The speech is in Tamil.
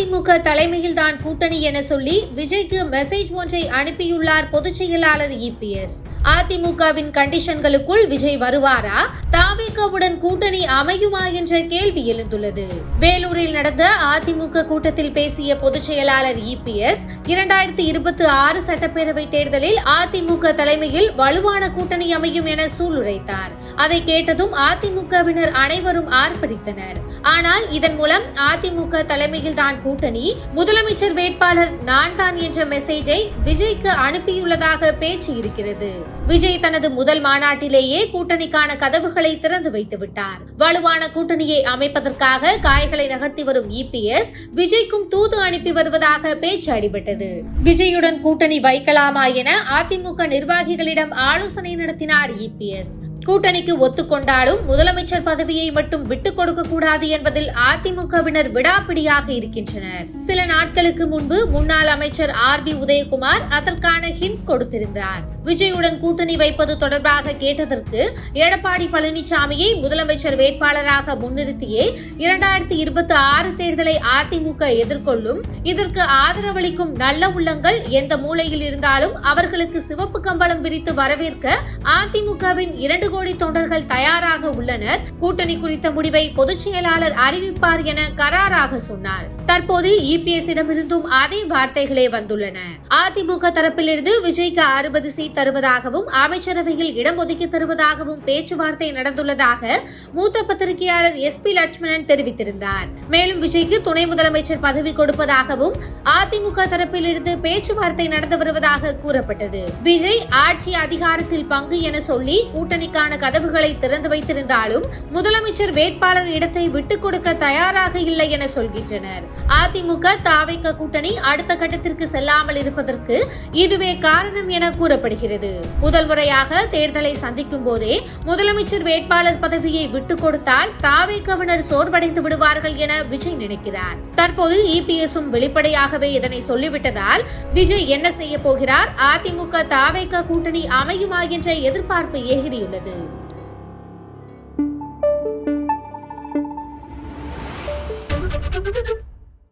அதிமுக தலைமையில் தான் கூட்டணி என சொல்லி விஜய்க்கு மெசேஜ் ஒன்றை அனுப்பியுள்ளார் பொதுச் செயலாளர் இபிஎஸ். அதிமுகவின் கண்டிஷன்களுக்குள் விஜய் வருவாரா, தாவேகாவுடன் கூட்டணி அமையுமா என்ற கேள்வி எழுந்துள்ளது. வேலூரில் நடந்த அதிமுக கூட்டத்தில் பேசிய பொதுச் செயலாளர் இபிஎஸ் 2026 சட்டப்பேரவை தேர்தலில் அதிமுக தலைமையில் வலுவான கூட்டணி அமையும் என சூளுரைத்தார். அதை கேட்டதும் அதிமுகவினர் அனைவரும் ஆர்ப்பரித்தனர். ஆனால் இதன் மூலம் அதிமுக தலைமையில் தான் கூட்டணி, முதலமைச்சர் வேட்பாளர் நான் தான் என்ற மெசேஜை விஜய்க்கு அனுப்பியுள்ளதாக பேச்சு இருக்கிறது. விஜய் தனது முதல் மாநாட்டிலேயே கூட்டணிக்கான கதவுகளை திறந்து வைத்து விட்டார். வலுவான கூட்டணியை அமைப்பதற்காக காய்களை நகர்த்தி வரும் இபிஎஸ் விஜய்க்கும் தூது அனுப்பி வருவதாக பேச்சு அடிபட்டது. விஜயுடன் கூட்டணி வைக்கலாமா என அதிமுக நிர்வாகிகளிடம் ஆலோசனை நடத்தினார் இபிஎஸ். கூட்டணிக்கு ஒத்துக்கொண்டாலும் முதலமைச்சர் பதவியை மட்டும் விட்டுக் கொடுக்க கூடாது என்பதில் அதிமுகவினர் விடாப்பிடியாக இருக்கின்றனர். சில நாட்களுக்கு முன்பு முன்னாள் அமைச்சர் RB உதயகுமார் அதற்கான ஹிண்ட் கொடுத்திருந்தார். விஜயுடன் கூட்டணி வைப்பது தொடர்பாக கேட்டதற்கு எடப்பாடி பழனிசாமியை முதலமைச்சர் வேட்பாளராக முன்னிறுத்தியே 2026 தேர்தலை அதிமுக எதிர்கொள்ளும், இதற்கு ஆதரவளிக்கும் நல்ல உள்ளங்கள் எந்த மூலையில் இருந்தாலும் அவர்களுக்கு சிவப்பு கம்பளம் விரித்து வரவேற்க அதிமுகவின் 2 கோடி தொண்டர்கள் தயாராக உள்ளனர். கூட்டணி குறித்த முடிவை பொதுச் செயலாளர் அறிவிப்பார் என கராராக சொன்னார். தற்போது இபிஎஸ்ஸிடமிருந்தும் அதே வார்த்தைகளே வந்துள்ளன. அதிமுக தரப்பிலிருந்து விஜய்க்கு 60 சீட் தருவதாகவும் அமைச்சரவையில் இடம் ஒதுக்கி தருவதாகவும் பேச்சுவார்த்தை நடந்துள்ளதாக மூத்த பத்திரிகையாளர் SP லட்சுமணன் தெரிவித்திருந்தார். மேலும் விஜய்க்கு துணை முதலமைச்சர் பதவி கொடுப்பதாகவும் அதிமுக தரப்பிலிருந்து பேச்சுவார்த்தை நடந்து வருவதாக கூறப்பட்டது. விஜய் ஆட்சி அதிகாரத்தில் பங்கு என சொல்லி கூட்டணிக்கான கதவுகளை திறந்து வைத்திருந்தாலும் முதலமைச்சர் வேட்பாளர் இடத்தை விட்டுக் கொடுக்க தயாராக இல்லை என சொல்கின்றனர். அதிமுக தாவேகா கூட்டணி அடுத்த கட்டத்திற்கு செல்லாமல் இருப்பதற்கு இதுவே காரணம் என கூறப்படுகிறது. முதல் முறையாக தேர்தலை சந்திக்கும் போதே முதலமைச்சர் வேட்பாளர் பதவியை விட்டுக் கொடுத்தால் தாவேகாவினர் சோர்வடைந்து விடுவார்கள் என விஜய் நினைக்கிறார். தற்போது இபிஎஸும் வெளிப்படையாகவே இதனை சொல்லிவிட்டதால் விஜய் என்ன செய்ய போகிறார், அதிமுக தாவேகா கூட்டணி அமையுமா என்ற எதிர்பார்ப்பு ஏகியுள்ளது.